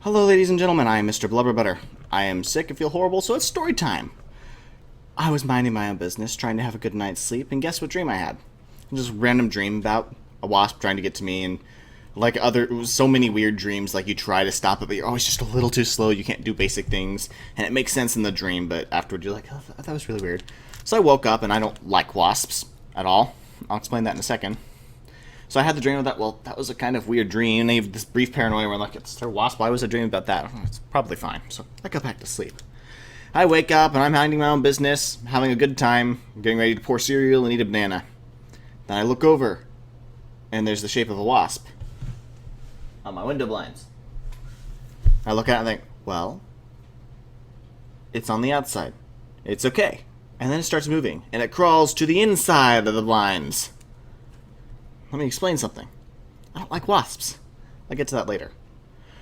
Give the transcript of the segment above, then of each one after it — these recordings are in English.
Hello, ladies and gentlemen, I am Mr. Blubber. I am sick and feel horrible, so it's story time. I was minding my own business, trying to have a good night's sleep, and guess what dream I had? Just a random dream about a wasp trying to get to me, and it was so many weird dreams, like you try to stop it, but you're always just a little too slow, you can't do basic things, and it makes sense in the dream, but afterward you're like, oh, that was really weird. So I woke up, and I don't like wasps at all. I'll explain that in a second. So I had the dream of that. Well, that was a kind of weird dream. And they have this brief paranoia where I'm like, it's a wasp. Why was I dreaming about that? It's probably fine. So I go back to sleep. I wake up and I'm minding my own business, having a good time, getting ready to pour cereal and eat a banana. Then I look over, and there's the shape of a wasp on my window blinds. I look at it and think, well, it's on the outside. It's okay. And then it starts moving, and it crawls to the inside of the blinds. Let me explain something. I don't like wasps. I'll get to that later.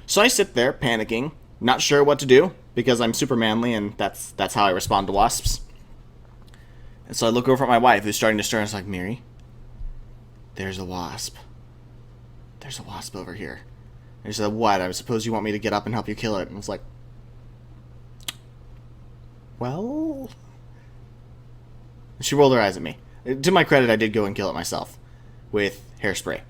So I sit there, panicking, not sure what to do, because I'm super manly, and that's how I respond to wasps. And so I look over at my wife, who's starting to stir, and it's like, Miri, there's a wasp. There's a wasp over here. And she said, what? I suppose you want me to get up and help you kill it. And I was like, well... She rolled her eyes at me. To my credit, I did go and kill it myself. With hairspray.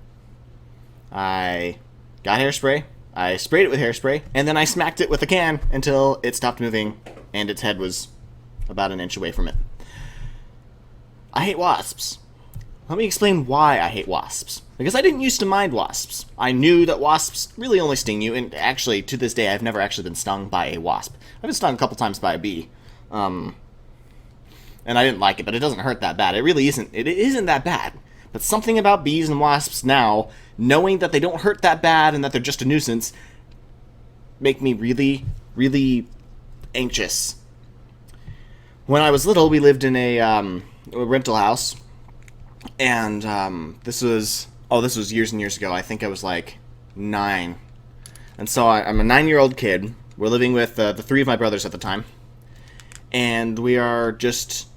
I got hairspray, I sprayed it with hairspray, and then I smacked it with a can until it stopped moving and its head was about an inch away from it. I hate wasps. Let me explain why I hate wasps. Because I didn't used to mind wasps. I knew that wasps really only sting you, and actually, to this day, I've never actually been stung by a wasp. I've been stung a couple times by a bee. And I didn't like it, but it doesn't hurt that bad. It really isn't. It isn't that bad. But something about bees and wasps now, knowing that they don't hurt that bad and that they're just a nuisance, make me really, really anxious. When I was little, we lived in a rental house, and this was years and years ago. I think I was like 9. And so I'm a 9-year-old kid. We're living with the 3 of my brothers at the time, and we are just...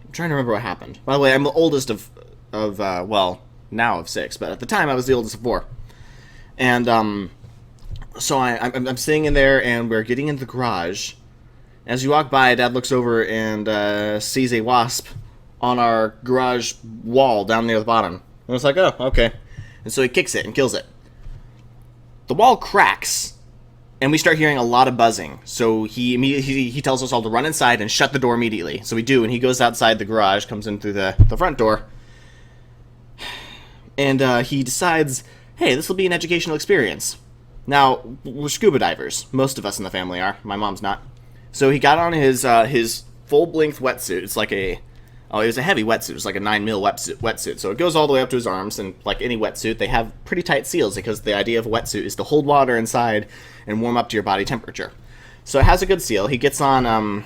I'm trying to remember what happened. By the way, I'm the oldest of now of 6, but at the time I was the oldest of 4. And so I'm sitting in there, and we're getting into the garage. As you walk by, Dad looks over and sees a wasp on our garage wall down near the bottom. And it's like, oh, okay. And so he kicks it and kills it. The wall cracks, and we start hearing a lot of buzzing. So he tells us all to run inside and shut the door immediately. So we do, and he goes outside the garage, comes in through the front door, and he decides, hey, this will be an educational experience. Now, we're scuba divers. Most of us in the family are. My mom's not. So he got on his full-length wetsuit. It's like it was a heavy wetsuit. It was like a 9mm wetsuit. So it goes all the way up to his arms, and like any wetsuit, they have pretty tight seals because the idea of a wetsuit is to hold water inside and warm up to your body temperature. So it has a good seal. He gets on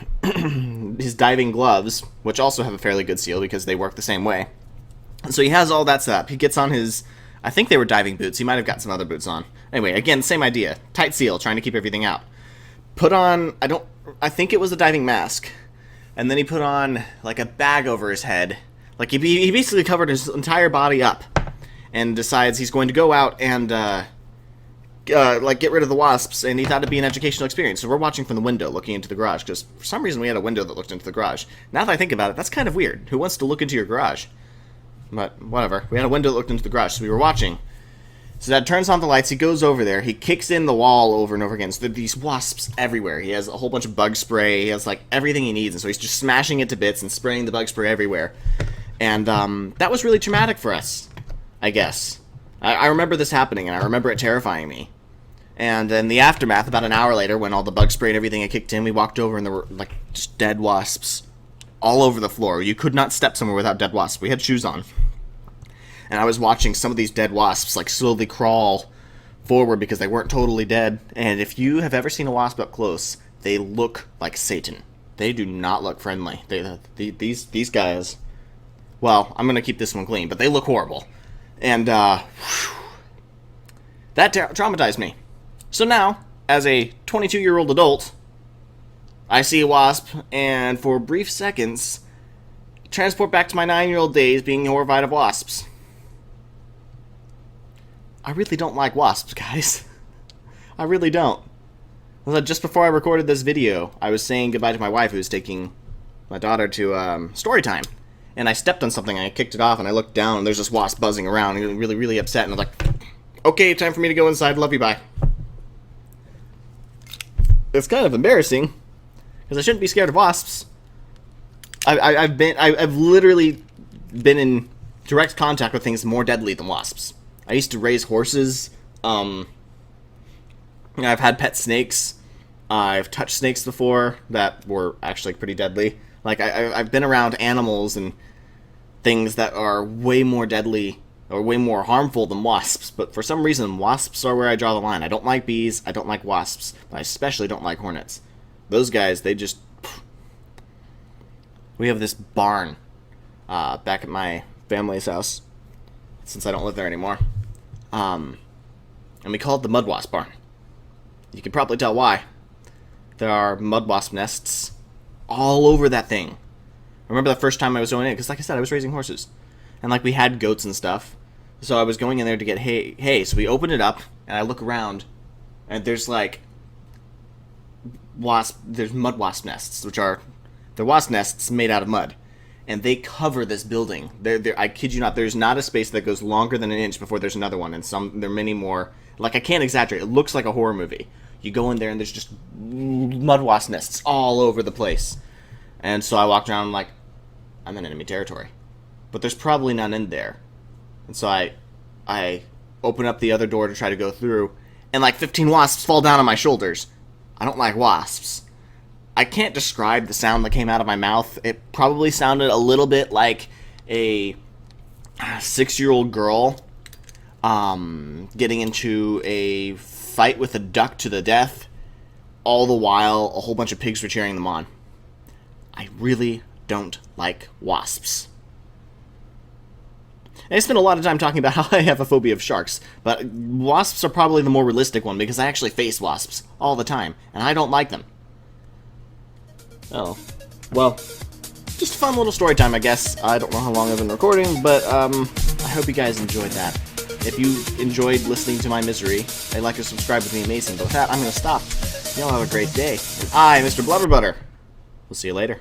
his diving gloves, which also have a fairly good seal because they work the same way. So he has all that set up. He gets on his, I think they were diving boots. He might have got some other boots on. Anyway, again, same idea. Tight seal, trying to keep everything out. Put on, I think it was a diving mask. And then he put on, like, a bag over his head. Like, he basically covered his entire body up. And decides he's going to go out and, get rid of the wasps. And he thought it'd be an educational experience. So we're watching from the window, looking into the garage. Because for some reason we had a window that looked into the garage. Now that I think about it, that's kind of weird. Who wants to look into your garage? But, whatever. We had a window that looked into the garage, so we were watching. So Dad turns on the lights, he goes over there, he kicks in the wall over and over again. So there are these wasps everywhere. He has a whole bunch of bug spray, he has like everything he needs, and so he's just smashing it to bits and spraying the bug spray everywhere. And that was really traumatic for us, I guess. I remember this happening, and I remember it terrifying me. And in the aftermath, about an hour later, when all the bug spray and everything had kicked in, we walked over and there were like just dead wasps all over the floor. You could not step somewhere without dead wasps. We had shoes on. And I was watching some of these dead wasps like slowly crawl forward because they weren't totally dead. And if you have ever seen a wasp up close, they look like Satan. They do not look friendly. These guys, well, I'm going to keep this one clean, but they look horrible. And that traumatized me. So now, as a 22-year-old adult, I see a wasp, and for brief seconds, transport back to my 9-year-old days being horrified of wasps. I really don't like wasps, guys. I really don't. Just before I recorded this video, I was saying goodbye to my wife, who was taking my daughter to story time. And I stepped on something, and I kicked it off, and I looked down, and there's this wasp buzzing around, and really, really upset, and I was like, okay, time for me to go inside, love you, bye. It's kind of embarrassing, because I shouldn't be scared of wasps. I've literally been in direct contact with things more deadly than wasps. I used to raise horses. I've had pet snakes. I've touched snakes before that were actually pretty deadly. Like, I've been around animals and things that are way more deadly or way more harmful than wasps. But for some reason, wasps are where I draw the line. I don't like bees. I don't like wasps. But I especially don't like hornets. Those guys, they just... We have this barn back at my family's house, since I don't live there anymore. And we call it the mud wasp barn. You can probably tell why. There are mud wasp nests all over that thing. I remember the first time I was going in, because like I said, I was raising horses. And like we had goats and stuff. So I was going in there to get hay. So we open it up, and I look around, and there's like there's mud wasp nests, which are, they're wasp nests made out of mud. And they cover this building. I kid you not, there's not a space that goes longer than an inch before there's another one. And there are many more. Like, I can't exaggerate. It looks like a horror movie. You go in there, and there's just mud wasp nests all over the place. And so I walked around, like, I'm in enemy territory. But there's probably none in there. And so I open up the other door to try to go through, and like 15 wasps fall down on my shoulders. I don't like wasps. I can't describe the sound that came out of my mouth. It probably sounded a little bit like a 6-year-old girl getting into a fight with a duck to the death, all the while a whole bunch of pigs were cheering them on. I really don't like wasps. I spent a lot of time talking about how I have a phobia of sharks, but wasps are probably the more realistic one, because I actually face wasps all the time, and I don't like them. Oh, well, just a fun little story time, I guess. I don't know how long I've been recording, but I hope you guys enjoyed that. If you enjoyed listening to my misery, I'd like to subscribe with me, Mason. But with that, I'm going to stop. Y'all have a great day. And I, Mr. Blubber, we'll see you later.